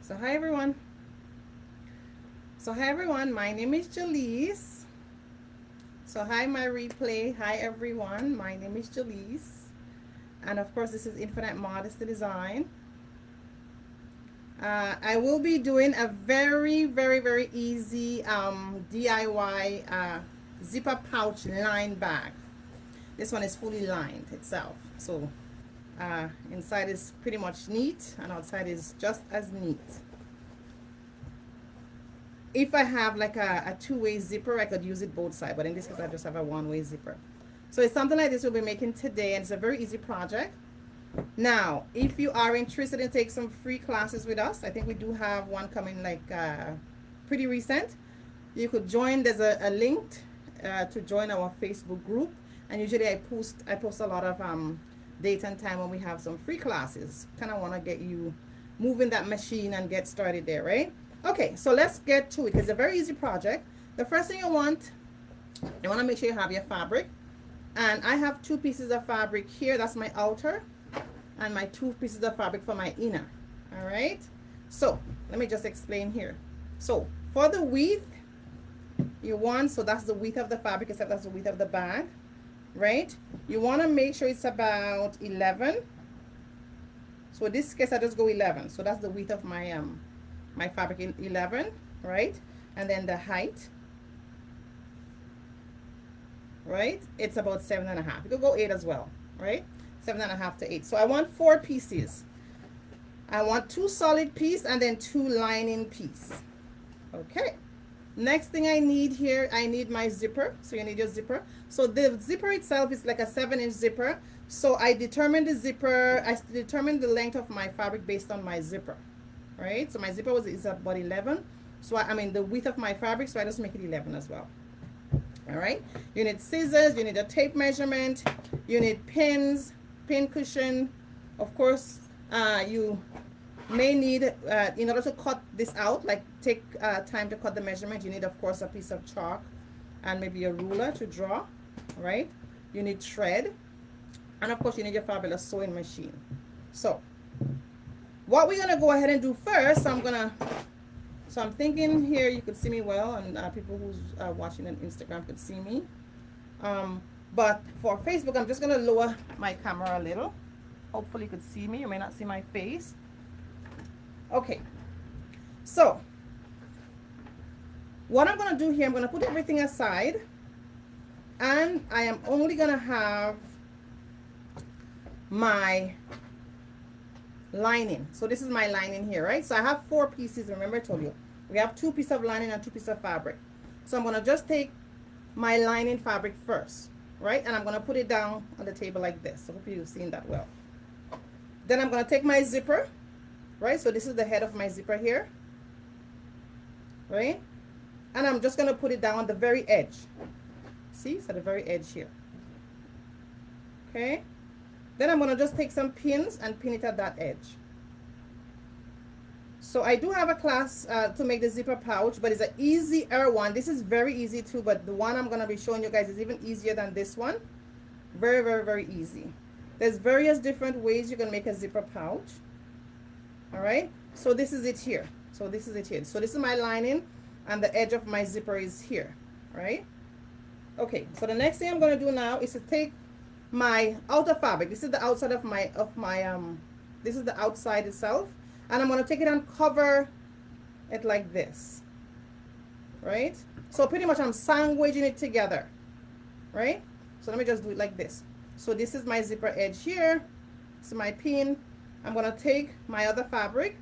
So hi everyone. My name is Gellis. So hi my replay. Hi everyone. My name is Gellis. And of course this is Infinite Modesty Design. I will be doing a very easy DIY zipper pouch line bag. This one is fully lined itself. So inside is pretty much neat and outside is just as neat. If I have like a two-way zipper, I could use it both sides, but in this case I just have a one-way zipper. So it's something like this we'll be making today, and it's a very easy project. Now if you are interested in take some free classes with us, I think we do have one coming like pretty recent. You could join. There's a link to join our Facebook group, and usually I post a lot of date and time when we have some free classes. Kind of want to get you moving that machine and get started there, right? Okay, so let's get to it. It's a very easy project. The first thing you want to make sure you have your fabric, and I have two pieces of fabric here. That's my outer, and my two pieces of fabric for my inner. All right, so let me just explain here. So for the width you want, so that's the width of the fabric, except that's the width of the bag, right? You want to make sure it's about 11. So in this case I just go 11. So that's the width of my my fabric, 11, right? And then the height, right, it's about 7.5. You could go 8 as well, right? 7.5 to 8. So I want 4 pieces. I want 2 solid pieces and then 2 lining pieces. Okay, next thing I need here, I need my zipper. So you need your zipper. So the zipper itself is like a 7-inch zipper. So I determined the zipper, I determined the length of my fabric based on my zipper, right? So my zipper is about 11. So I mean the width of my fabric, so I just make it 11 as well. All right, you need scissors, you need a tape measurement, you need pins, pin cushion. Of course, you may need, in order to cut this out, like take time to cut the measurement, you need of course a piece of chalk and maybe a ruler to draw, right? You need thread, and of course you need your fabulous sewing machine. So what we're gonna go ahead and do first, so I'm thinking here you could see me well, and people who's watching on Instagram could see me. But for Facebook, I'm just gonna lower my camera a little. Hopefully you could see me. You may not see my face. Okay. So what I'm gonna do here, I'm gonna put everything aside, and I am only gonna have my lining. So this is my lining here, right? So I have 4 pieces. Remember I told you we have 2 pieces of lining and 2 pieces of fabric. So I'm going to just take my lining fabric first, right? And I'm going to put it down on the table like this. So I hope you've seen that well. Then I'm going to take my zipper, right? So this is the head of my zipper here, right? And I'm just going to put it down on the very edge. See, it's at the very edge here. Okay. Then I'm going to just take some pins and pin it at that edge. So I do have a class to make the zipper pouch, but it's an easier one. This is very easy too, but the one I'm going to be showing you guys is even easier than this one. Very easy. There's various different ways you can make a zipper pouch. All right. So this is it here. So this is my lining, and the edge of my zipper is here, right? Okay. So the next thing I'm going to do now is to take my outer fabric. This is the outside of my this is the outside itself, and I'm going to take it and cover it like this, right? So pretty much I'm sandwiching it together, right? So let me just do it like this. So this is my zipper edge here. This is my pin. I'm going to take my other fabric,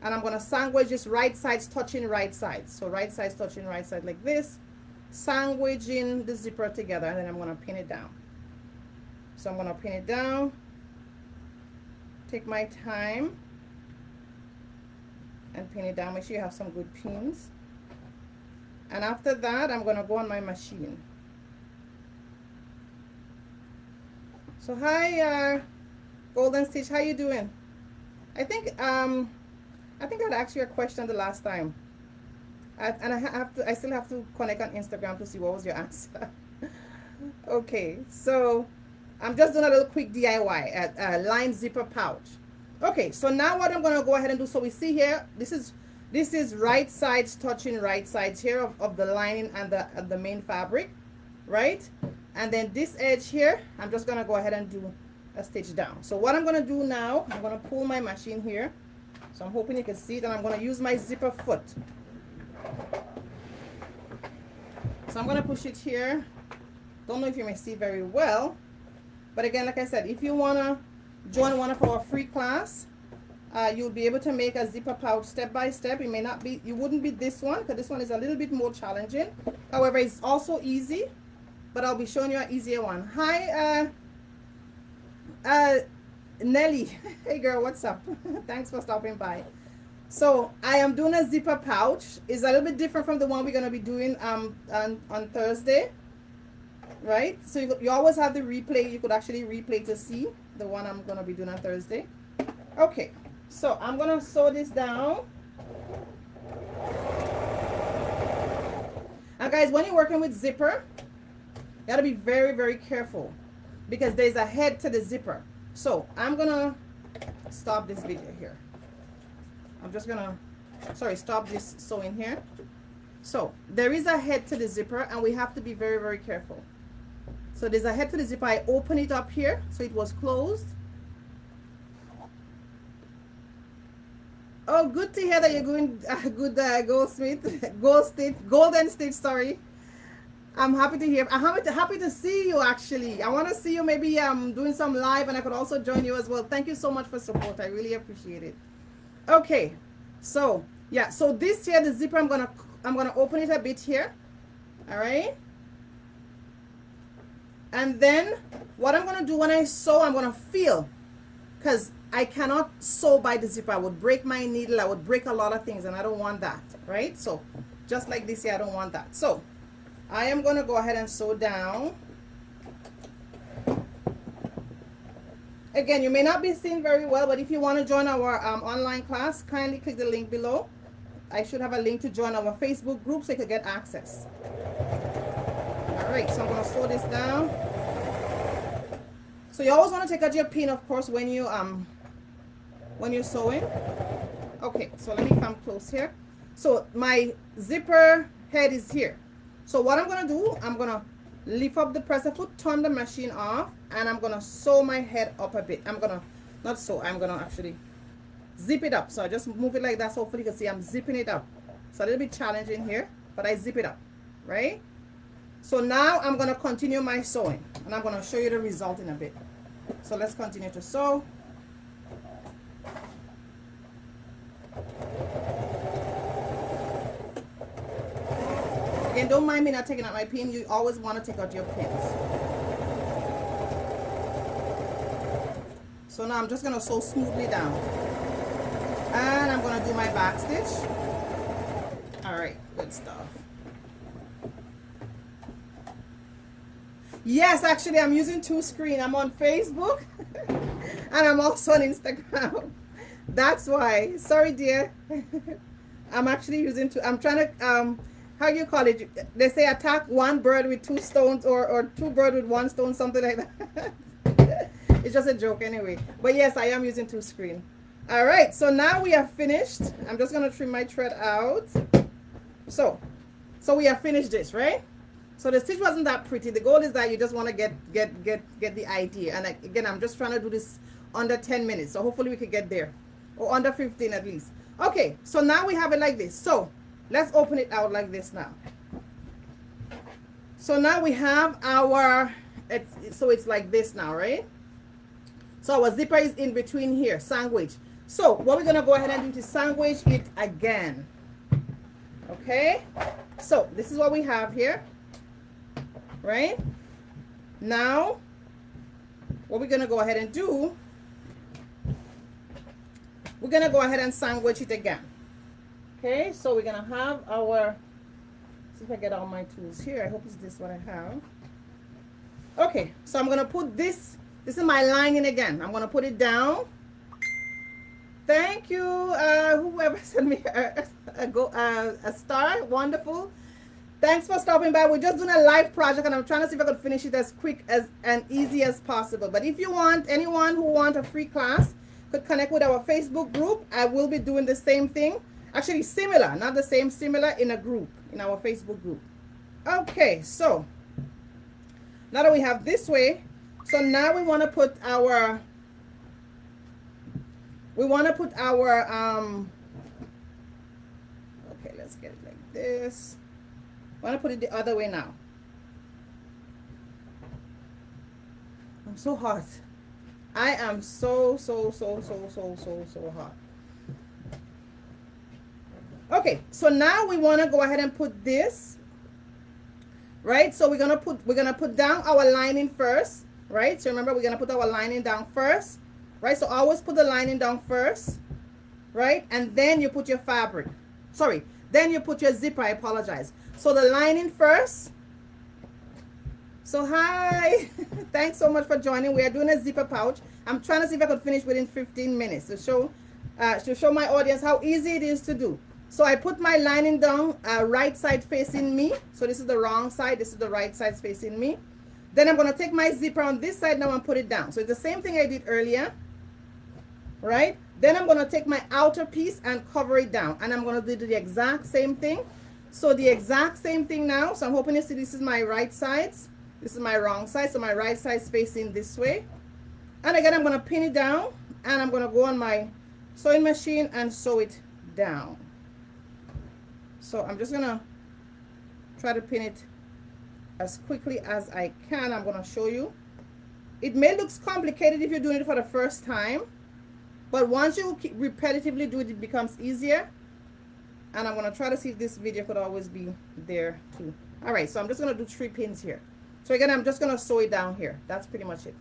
and I'm going to sandwich this right sides touching right sides. So right sides touching right side like this, sandwiching the zipper together, and then I'm going to pin it down. So I'm going to pin it down, take my time and pin it down. Make sure you have some good pins. And after that, I'm going to go on my machine. So hi, Golden Stitch, how you doing? I think I'd asked you a question the last time. I still have to connect on Instagram to see what was your answer. Okay, so I'm just doing a little quick DIY at line zipper pouch. Okay, so now what I'm going to go ahead and do, so we see here, this is right sides touching right sides here of the lining and the main fabric, right? And then this edge here, I'm just going to go ahead and do a stitch down. So what I'm going to do now, I'm going to pull my machine here. So I'm hoping you can see it, and I'm going to use my zipper foot. So I'm going to push it here. Don't know if you may see very well, but again, like I said, if you want to join one of our free class, you'll be able to make a zipper pouch step by step. It may not be, you wouldn't be this one, because this one is a little bit more challenging. However, it's also easy, but I'll be showing you an easier one. Hi, Nelly. Hey girl, what's up? Thanks for stopping by. So I am doing a zipper pouch. It's a little bit different from the one we're going to be doing on Thursday, right? So you always have the replay. You could actually replay to see the one I'm going to be doing on Thursday. Okay, so I'm going to sew this down. And guys, when you're working with zipper, you got to be very, very careful, because there's a head to the zipper. So I'm going to stop this video here. I'm just going to, stop this sewing here. So there is a head to the zipper, and we have to be very, very careful. So there's a head to the zipper. I open it up here, so it was closed. Oh, good to hear that you're going good, golden stitch, sorry. I'm happy to hear. I'm happy to see you, actually. I want to see you maybe doing some live, and I could also join you as well. Thank you so much for support. I really appreciate it. Okay, so yeah, so this here, the zipper, I'm gonna open it a bit here. All right. And then what I'm gonna do when I sew, I'm gonna feel, because I cannot sew by the zipper. I would break my needle. I would break a lot of things, and I don't want that, right? So just like this here, I don't want that. So I am gonna go ahead and sew down. Again, you may not be seeing very well, but if you want to join our online class, kindly click the link below. I should have a link to join our Facebook group so you can get access. All right, so I'm going to sew this down. So you always want to take out your pin, of course, when you're sewing. Okay, so let me come close here. So my zipper head is here. So what I'm going to do, I'm going to lift up the presser foot, turn the machine off, and I'm going to sew my head up a bit. I'm going to, not sew, I'm going to actually zip it up. So I just move it like that, so hopefully you can see I'm zipping it up. It's a little bit challenging here, but I zip it up, right? So now I'm going to continue my sewing, and I'm going to show you the result in a bit. So let's continue to sew. Again, don't mind me not taking out my pin. You always want to take out your pins. So now I'm just going to sew smoothly down. And I'm going to do my back stitch. Alright, good stuff. Yes, actually I'm using two screens. I'm on Facebook and I'm also on Instagram. That's why. Sorry, dear. I'm actually using two. I'm trying to how do you call it? They say attack one bird with two stones, or two birds with one stone, something like that. It's just a joke anyway. But yes, I am using two screens. All right, so now we are finished. I'm just going to trim my thread out. So we have finished this, right? So the stitch wasn't that pretty. The goal is that you just want to get the idea. And again, I'm just trying to do this under 10 minutes. So hopefully we can get there, or under 15 at least. Okay, so now we have it like this. So let's open it out like this now. So now we have our, so it's like this now, right? So our zipper is in between here, sandwich. So what we're going to go ahead and do is sandwich it again. Okay? So this is what we have here. Right? Now, what we're going to go ahead and do, we're going to go ahead and sandwich it again. Okay, so we're going to have our, see if I get all my tools here. I hope it's this what I have. Okay, so I'm going to put this is my lining again. I'm going to put it down. Thank you, whoever sent me a star. Wonderful. Thanks for stopping by. We're just doing a live project, and I'm trying to see if I could finish it as quick as and easy as possible. But if you want, anyone who wants a free class, could connect with our Facebook group. I will be doing the same thing. Actually similar, not the same, similar in a group, in our Facebook group. Okay, so now that we have this way, so now we want to put our, okay, let's get it like this. I want to put it the other way now. I'm so hot. I am so hot. Okay, so now we want to go ahead and put this, right? So we're gonna put down our lining first, right? So remember, we're gonna put our lining down first, right? So always put the lining down first, right? And then you put your fabric. Sorry, then you put your zipper. I apologize. So the lining first. So hi, thanks so much for joining. We are doing a zipper pouch. I'm trying to see if I could finish within 15 minutes to show my audience how easy it is to do. So I put my lining down, right side facing me. So this is the wrong side, this is the right side facing me. Then I'm going to take my zipper on this side now and put it down. So it's the same thing I did earlier, right? Then I'm going to take my outer piece and cover it down. And I'm going to do the exact same thing. So the exact same thing now. So I'm hoping you see this is my right sides. This is my wrong side. So my right side is facing this way. And again, I'm going to pin it down. And I'm going to go on my sewing machine and sew it down. So I'm just going to try to pin it as quickly as I can. I'm going to show you. It may look complicated if you're doing it for the first time. But once you repetitively do it, it becomes easier. And I'm going to try to see if this video could always be there too. All right, so I'm just going to do 3 pins here. So again, I'm just going to sew it down here. That's pretty much it.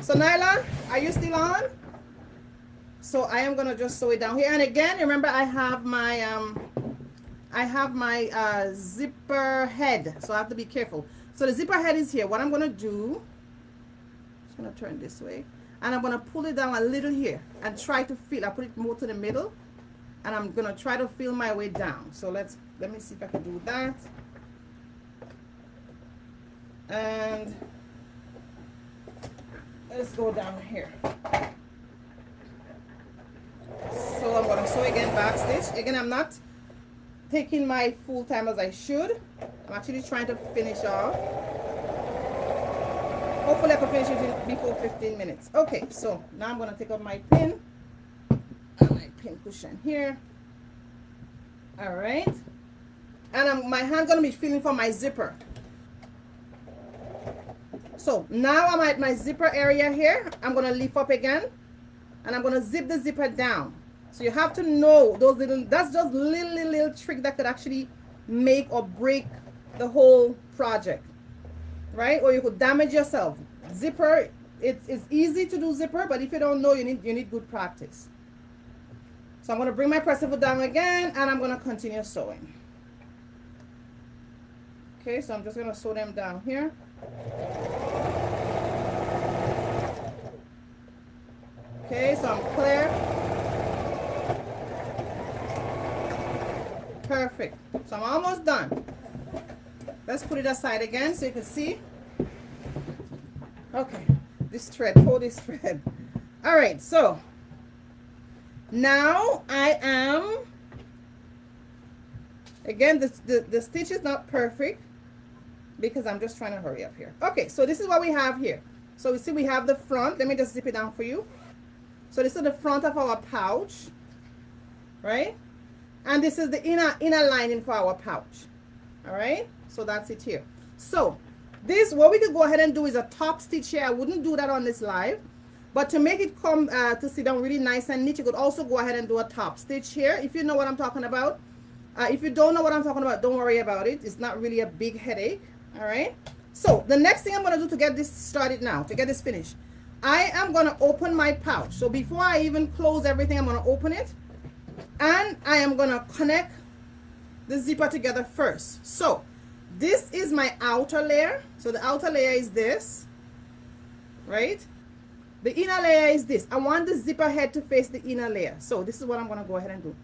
So Nyla, are you still on? So I am going to just sew it down here. And again, remember I have my zipper head. So I have to be careful. So the zipper head is here. What I'm going to do, I'm just going to turn this way. And I'm going to pull it down a little here and try to feel. I put it more to the middle. And I'm going to try to feel my way down. So let me see if I can do that. And let's go down here. So I'm going to sew again back stitch. Again, I'm not taking my full time as I should. I'm actually trying to finish off. Hopefully I can finish it before 15 minutes. Okay, so now I'm going to take out my pin. And my pin cushion here. All right. And my hand's going to be feeling for my zipper. So now I'm at my zipper area here. I'm going to lift up again. And I'm going to zip the zipper down. So you have to know those little, that's just little trick that could actually make or break the whole project. Right? Or you could damage yourself. Zipper, it's easy to do zipper, but if you don't know, you need good practice. So I'm going to bring my presser foot down again, and I'm going to continue sewing. Okay, so I'm just going to sew them down here. Okay, so I'm clear. Perfect. So I'm almost done. Let's put it aside again so you can see. Okay, this thread, hold this thread. All right, so now I am, again, the stitch is not perfect because I'm just trying to hurry up here. Okay, so this is what we have here. So you see we have the front. Let me just zip it down for you. So this is the front of our pouch, right? And this is the inner lining for our pouch. All right, so that's it here. So this, what we could go ahead and do is a top stitch here. I wouldn't do that on this live, but to make it come to sit down really nice and neat, you could also go ahead and do a top stitch here if you know what I'm talking about. If you don't know what I'm talking about, don't worry about it. It's not really a big headache. All right, so the next thing I'm going to do to get this started now, to get this finished, I am going to open my pouch. So before I even close everything, I'm going to open it, and I am going to connect the zipper together first. So this is my outer layer. So the outer layer is this, right? The inner layer is this. I want the zipper head to face the inner layer. So this is what I'm going to go ahead and do.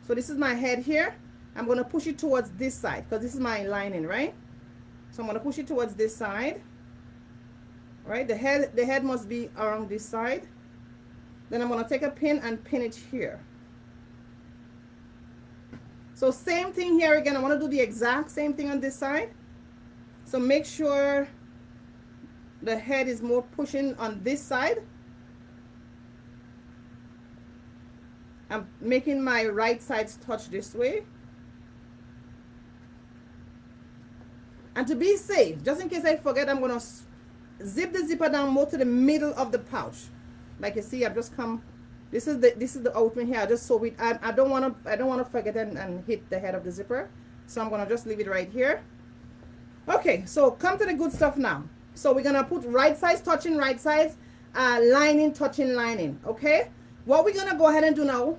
So this is my head here. I'm going to push it towards this side because this is my lining, right? So I'm going to push it towards this side, right? The head must be around this side. Then I'm going to take a pin and pin it here. So same thing here again. I want to do the exact same thing on this side. So make sure the head is more pushing on this side. I'm making my right sides touch this way. And to be safe, just in case I forget, I'm going to zip the zipper down more to the middle of the pouch. Like you see, I've just come, this is the opening here. I just sew it. I don't want to forget and hit the head of the zipper. So I'm going to just leave it right here. Okay, so come to the good stuff now. So we're going to put right sides touching right sides, lining touching lining, okay? What we're going to go ahead and do now,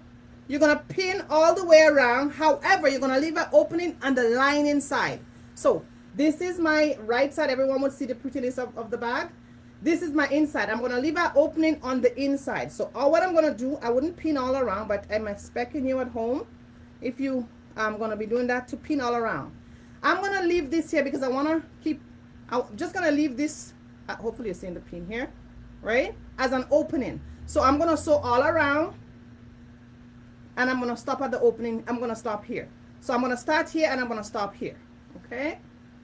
you're going to pin all the way around. However, you're going to leave an opening on the lining side. So this is my right side. Everyone would see the prettiness of the bag. This is my inside. I'm going to leave an opening on the inside. So what I'm going to do, I wouldn't pin all around, but I'm expecting you at home, if you I'm going to be doing that, to pin all around. I'm going to leave this here because I want to keep, I'm just going to leave this, hopefully you're seeing the pin here, right, as an opening. So I'm going to sew all around, and I'm going to stop at the opening. I'm going to stop here. So I'm going to start here and I'm going to stop here, okay?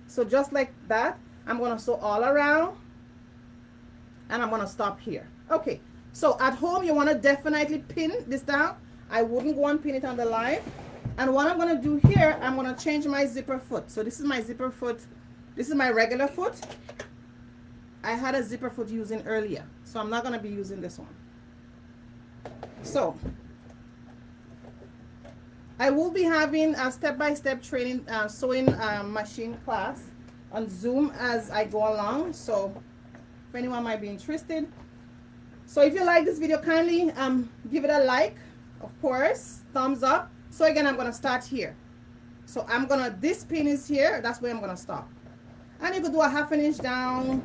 So just like that, I'm going to sew all around, and I'm going to stop here. Okay, so at home you want to definitely pin this down. I wouldn't go and pin it on the line. And what I'm going to do here, I'm going to change my zipper foot. So this is my zipper foot. This is my regular foot. I had a zipper foot using earlier, so I'm not going to be using this one. So I will be having a step-by-step training sewing machine class on Zoom as I go along. So if anyone might be interested. So if you like this video, kindly give it a like, of course, thumbs up. So again, I'm going to start here. So I'm going to, this pin is here. That's where I'm going to stop. And you could do a 1/2 inch down.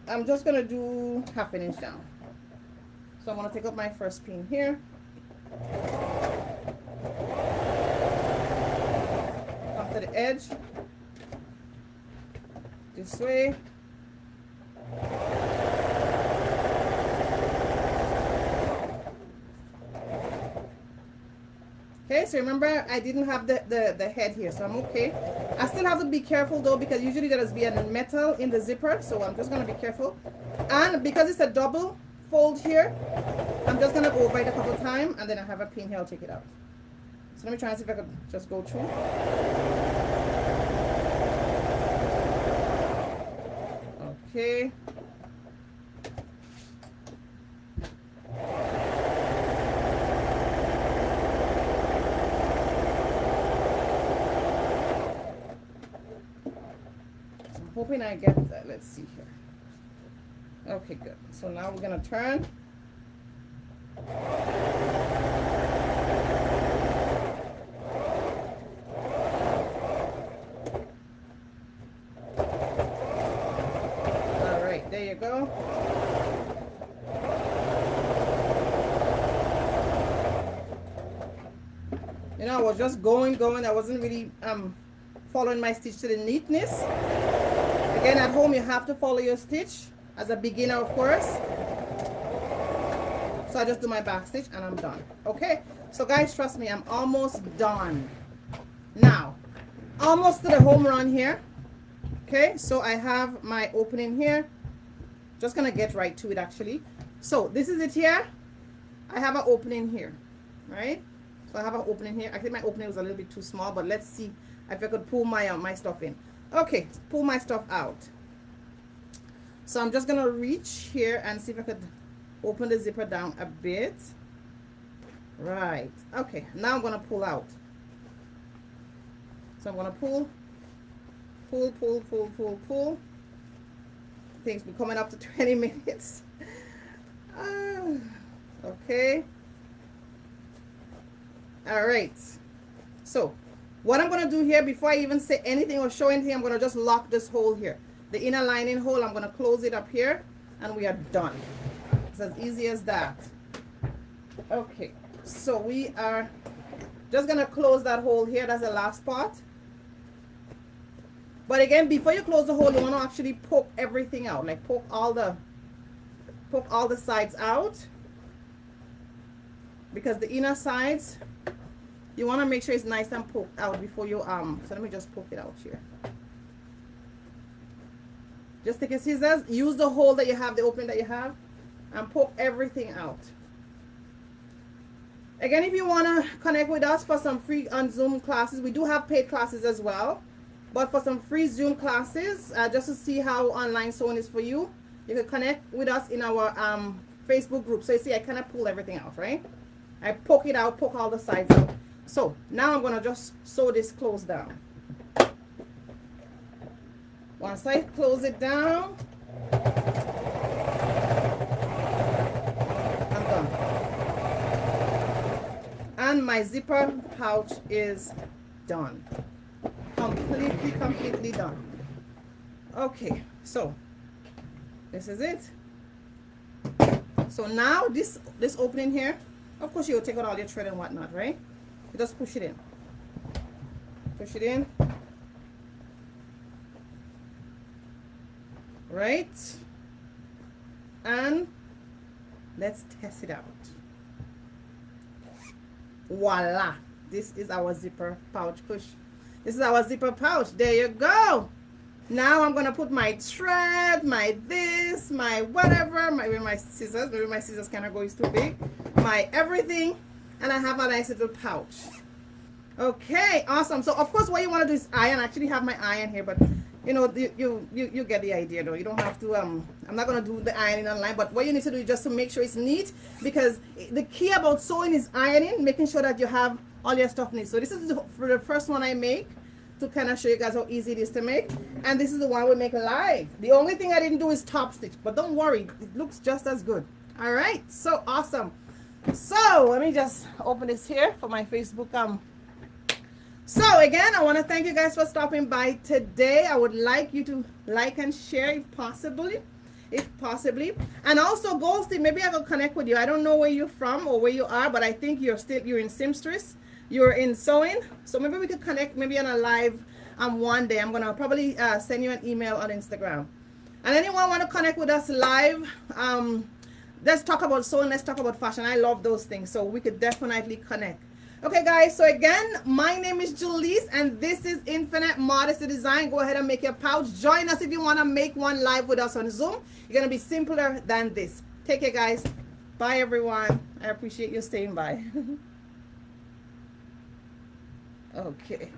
I'm just going to do 1/2 inch down. So I'm going to take up my first pin here. Up to the edge. This way. Okay, so remember I didn't have the head here, so I'm okay. I still have to be careful though, because usually there is be a metal in the zipper, so I'm just going to be careful. And because it's a double fold here, I'm just going to go over it a couple times, and then I have a pin here, I'll take it out. So let me try and see if I could just go through. Okay. Hoping I get that. Let's see here. Okay, good. So now we're going to turn. All right, there you go. You know, I was just going. I wasn't really following my stitch to the neatness. Again, at home you have to follow your stitch as a beginner, of course. So I just do my back stitch and I'm done. Okay, so guys, trust me, I'm almost done. Now, almost to the home run here. Okay, so I have my opening here. Just gonna get right to it actually. So this is it here. I have an opening here, right? So I have an opening here. I think my opening was a little bit too small, but let's see if I could pull my my stuff in. Okay, pull my stuff out. So I'm just gonna reach here and see if I could open the zipper down a bit. Right. Okay, now I'm gonna pull out. So I'm gonna pull. I think it's been coming up to 20 minutes. Okay. All right. So what I'm going to do here, before I even say anything or show anything, I'm going to just lock this hole here. The inner lining hole, I'm going to close it up here, and we are done. It's as easy as that. Okay, so we are just going to close that hole here. That's the last part. But again, before you close the hole, you want to actually poke everything out. Like poke all the poke all the sides out, because the inner sides, you want to make sure it's nice and poked out before you, so let me just poke it out here. Just take your scissors, use the hole that you have, the opening that you have, and poke everything out. Again, if you want to connect with us for some free on Zoom classes, we do have paid classes as well. But for some free Zoom classes, just to see how online sewing is for you, you can connect with us in our Facebook group. So you see, I kind of pull everything out, right? I poke it out, poke all the sides out. So now I'm going to just sew this close down. Once I close it down, I'm done. And my zipper pouch is done. Completely done. Okay, so this is it. So now this opening here, of course you'll take out all your thread and whatnot, right? You just push it in. Push it in. Right? And let's test it out. Voila! This is our zipper pouch push. This is our zipper pouch. There you go. Now I'm gonna put my thread, my this, my whatever, my scissors. Maybe my scissors kind of go is too big. My everything, and I have a nice little pouch. Okay, awesome. So of course, what you want to do is iron. I actually have my iron here, but you know, you get the idea though. You don't have to. I'm not gonna do the ironing online, but what you need to do is just to make sure it's neat, because the key about sewing is ironing, making sure that you have all your stuff neat. So this is for the first one I make, to kind of show you guys how easy it is to make, and this is the one we make live. The only thing I didn't do is top stitch, but don't worry, it looks just as good. All right, so awesome. So let me just open this here for my Facebook. So again, I want to thank you guys for stopping by today. I would like you to like and share if possibly, and also Ghosty, maybe I will connect with you. I don't know where you're from or where you are, but I think you're in seamstress. You're in sewing, so maybe we could connect maybe on a live one day. I'm gonna probably send you an email on Instagram. And anyone want to connect with us live, let's talk about sewing, let's talk about fashion. I love those things, so we could definitely connect. Okay guys, so again, my name is Gellis and this is Infinite Modesty Design. Go ahead and make your pouch. Join us if you want to make one live with us on Zoom. You're gonna be simpler than this. Take care guys. Bye everyone. I appreciate you staying by. Okay.